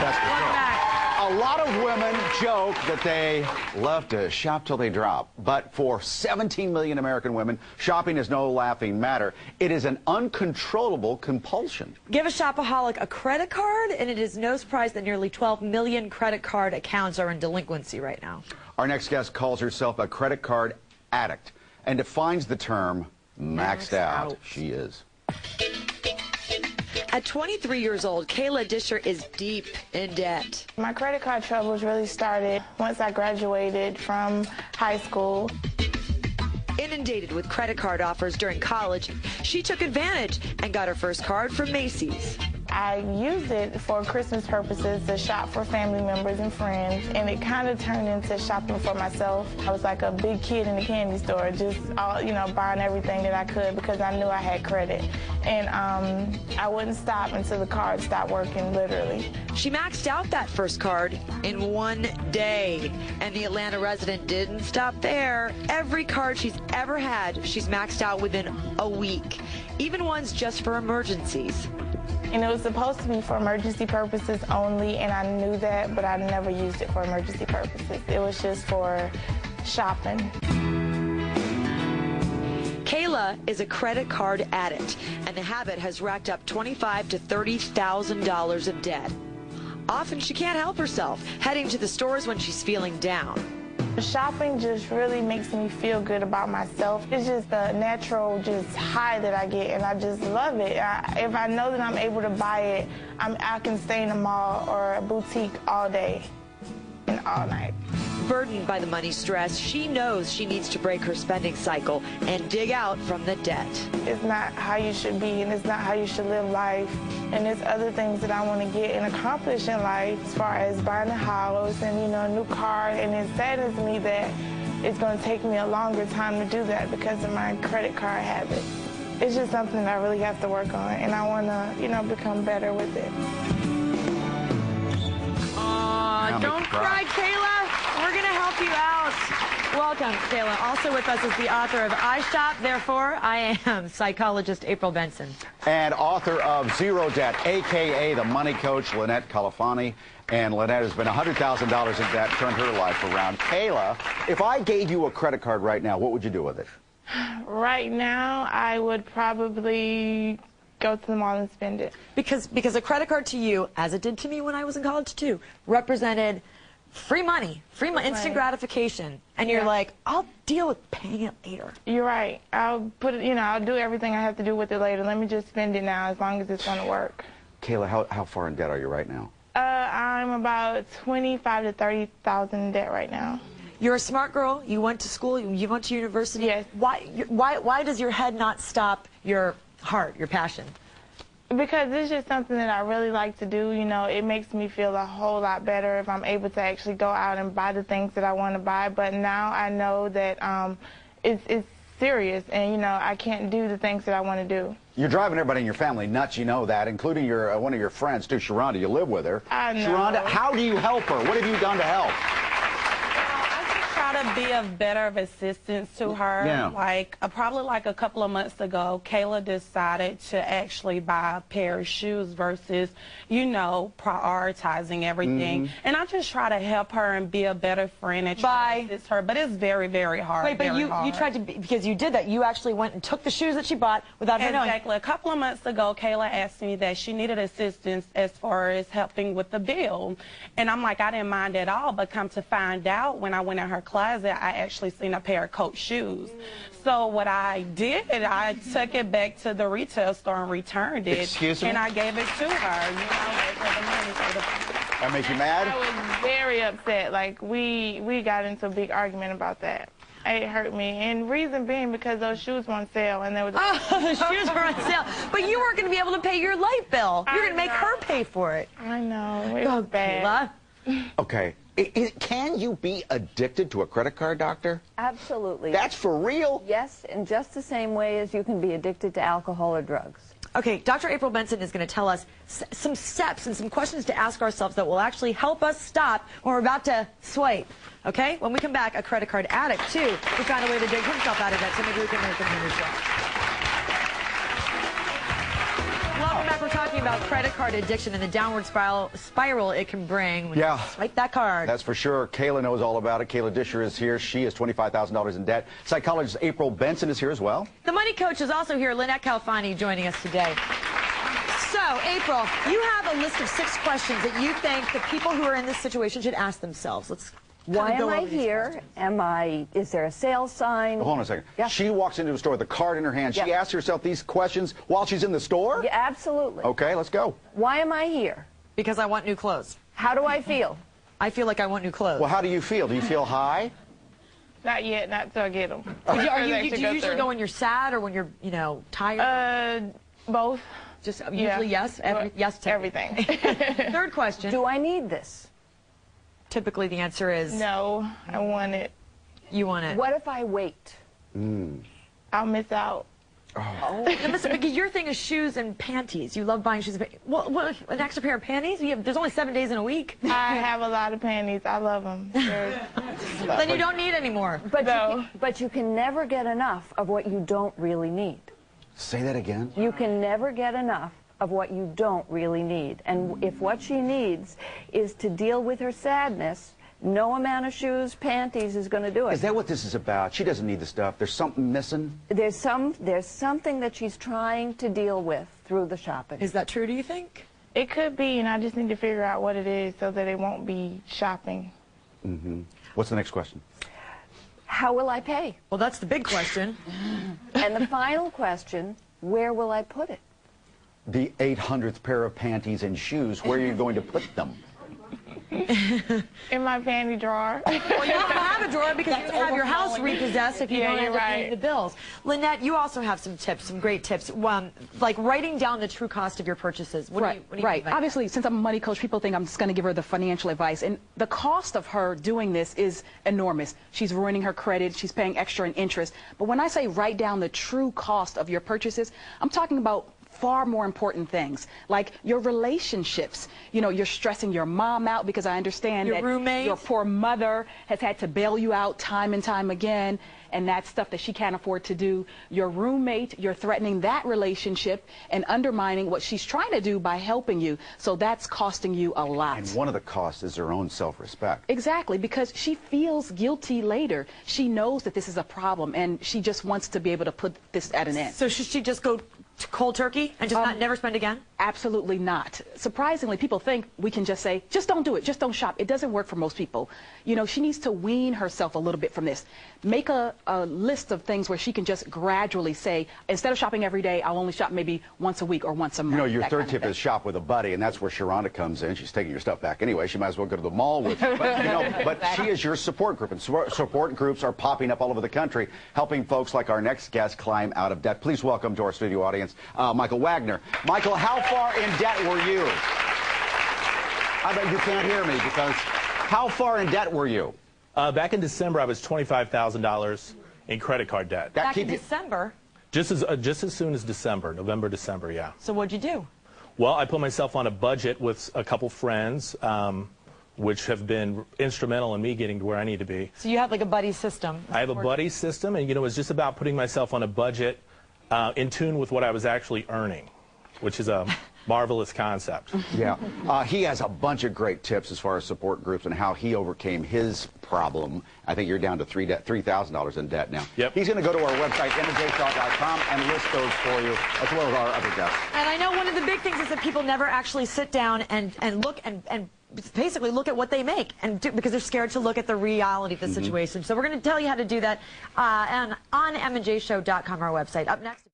That's for Welcome sure. back. A lot of women joke that they love to shop till they drop. But for 17 million American women, shopping is no laughing matter. It is an uncontrollable compulsion. Give a shopaholic a credit card, and it is no surprise that nearly 12 million credit card accounts are in delinquency right now. Our next guest calls herself a credit card addict and defines the term maxed out. She is. At 23 years old, Kayla Disher is deep in debt. My credit card troubles really started once I graduated from high school. Inundated with credit card offers during college, she took advantage and got her first card from Macy's. I used it for Christmas purposes to shop for family members and friends, and it kind of turned into shopping for myself. I was like a big kid in the candy store, just buying everything that I could because I knew I had credit. And I wouldn't stop until the card stopped working, literally. She maxed out that first card in one day, and the Atlanta resident didn't stop there. Every card she's ever had, she's maxed out within a week, even ones just for emergencies. And it was supposed to be for emergency purposes only, and I knew that, but I never used it for emergency purposes. It was just for shopping. Kayla is a credit card addict, and the habit has racked up $25,000 to $30,000 of debt. Often she can't help herself, heading to the stores when she's feeling down. Shopping just really makes me feel good about myself. It's just a natural high that I get, and I just love it. If I know that I'm able to buy it, I can stay in a mall or a boutique all day and all night. Burdened by the money stress, she knows she needs to break her spending cycle and dig out from the debt. It's not how you should be, and it's not how you should live life. And there's other things that I want to get and accomplish in life, as far as buying a house and, a new car. And it saddens me that it's going to take me a longer time to do that because of my credit card habit. It's just something that I really have to work on, and I want to, become better with it. Don't cry, Kayla. We're going to help you out. Welcome, Kayla. Also with us is the author of I Shop, Therefore I Am, psychologist April Benson. And author of Zero Debt, a.k.a. the money coach, Lynette Califani. And Lynette has been $100,000 in debt, turned her life around. Kayla, if I gave you a credit card right now, what would you do with it? Right now, I would probably go to the mall and spend it. Because a credit card to you, as it did to me when I was in college too, represented free money, instant gratification. And you're like, I'll deal with paying it later. You're right. I'll put it, I'll do everything I have to do with it later. Let me just spend it now as long as it's going to work. Kayla, how far in debt are you right now? I'm about $25,000 to $30,000 in debt right now. You're a smart girl. You went to school. You went to university. Yes. Why does your head not stop your heart, your passion? Because it's just something that I really like to do. It makes me feel a whole lot better if I'm able to actually go out and buy the things that I want to buy. But now I know that it's serious, and I can't do the things that I want to do. You're driving everybody in your family nuts, you know that, including your one of your friends too, Sharonda. You live with her. I know. Sharonda, how do you help her? What have you done to help? Try to be of better of assistance to her. Yeah. Probably a couple of months ago, Kayla decided to actually buy a pair of shoes versus, prioritizing everything. And I just try to help her and be a better friend and try to assist her. But it's very, very hard. Wait, but you tried to, because you did that. You actually went and took the shoes that she bought without her knowing. Exactly. A couple of months ago, Kayla asked me that she needed assistance as far as helping with the bill. And I'm like, I didn't mind at all, but come to find out, when I went in her closet, I actually seen a pair of Coach shoes. So what I did, I took it back to the retail store and returned it. Excuse me? And I gave it to her, for the money. That makes you mad? I was very upset. We got into a big argument about that. It hurt me, and reason being because those shoes were on sale, and there was the shoes were on sale, but you weren't going to be able to pay your light bill. You're going to make her pay for it. I know. It was bad. Okay. Can you be addicted to a credit card, doctor? Absolutely. That's for real? Yes, in just the same way as you can be addicted to alcohol or drugs. Okay, Dr. April Benson is going to tell us some steps and some questions to ask ourselves that will actually help us stop when we're about to swipe. Okay? When we come back, a credit card addict, too, who found a way to dig himself out of debt, so maybe we can learn from him as well. Welcome back. We're talking talking about credit card addiction and the downward spiral it can bring when you swipe that card. That's for sure. Kayla knows all about it. Kayla Disher is here. She is $25,000 in debt. Psychologist April Benson is here as well. The money coach is also here, Lynette Calfani, joining us today. So, April, you have a list of 6 questions that you think the people who are in this situation should ask themselves. Let's Why am I here? Is there a sales sign? Hold on a second. Yeah. She walks into the store with a card in her hand. She asks herself these questions while she's in the store? Yeah, absolutely. Okay, let's go. Why am I here? Because I want new clothes. How do I feel? I feel like I want new clothes. Well, how do you feel? Do you feel high? Not yet, not till I get them. Do you usually go when you're sad or when you're, tired? Both. Just usually yes? Yes to everything. Third question. Do I need this? Typically the answer is... No, I want it. You want it. What if I wait? I'll miss out. Oh. Because your thing is shoes and panties. You love buying shoes and panties. Well, an extra pair of panties? There's only 7 days in a week. I have a lot of panties. I love them. Then you don't need any more. But you can never get enough of what you don't really need. Say that again. You can never get enough of what you don't really need. And if what she needs is to deal with her sadness, no amount of shoes, panties is going to do it. Is that what this is about? She doesn't need the stuff. There's something missing? There's something that she's trying to deal with through the shopping. Is that true, do you think? It could be, and I just need to figure out what it is so that it won't be shopping. What's the next question? How will I pay? Well, that's the big question. And the final question, where will I put it? The 800th pair of panties and shoes, where are you going to put them? In my panty drawer. Well, you don't have a drawer because you have your house repossessed if you don't end up paying the bills. Lynette, you also have some tips, some great tips, like writing down the true cost of your purchases. What do you right. Obviously, since I'm a money coach, people think I'm just going to give her the financial advice. And the cost of her doing this is enormous. She's ruining her credit. She's paying extra in interest. But when I say write down the true cost of your purchases, I'm talking about far more important things, like your relationships. You're stressing your mom out because I understand that roommate. Your poor mother has had to bail you out time and time again, and that's stuff that she can't afford to do. Your roommate, you're threatening that relationship and undermining what she's trying to do by helping you. So that's costing you a lot. And one of the costs is her own self-respect. Exactly, because she feels guilty later. She knows that this is a problem, and she just wants to be able to put this at an end. So should she just go cold turkey and just never spend again? Absolutely not. Surprisingly, people think we can just say, just don't do it, just don't shop. It doesn't work for most people. She needs to wean herself a little bit from this. Make a list of things where she can just gradually say, instead of shopping every day, I'll only shop maybe once a week or once a month. Your third tip is shop with a buddy, and that's where Sharonda comes in. She's taking your stuff back anyway. She might as well go to the mall with you. But she is your support group, and support groups are popping up all over the country, helping folks like our next guest climb out of debt. Please welcome to our studio audience, Michael Wagner. Michael, how far in debt were you? I bet you can't hear me because how far in debt were you? Back in December, I was $25,000 in credit card debt. Back in December? Just as soon as December, November, December, yeah. So what'd you do? Well, I put myself on a budget with a couple friends, which have been instrumental in me getting to where I need to be. So you have like a buddy system? I have a buddy system, and it was just about putting myself on a budget in tune with what I was actually earning, which is a marvelous concept. Yeah. He has a bunch of great tips as far as support groups and how he overcame his problem. I think you're down to $3,000 in debt now. Yep. He's going to go to our website, MJShaw.com, and list those for you, as well as our other guests. And I know one of the big things is that people never actually sit down and look and basically look at what they make because they're scared to look at the reality of the situation. So we're going to tell you how to do that on MJShow.com, our website. Up next.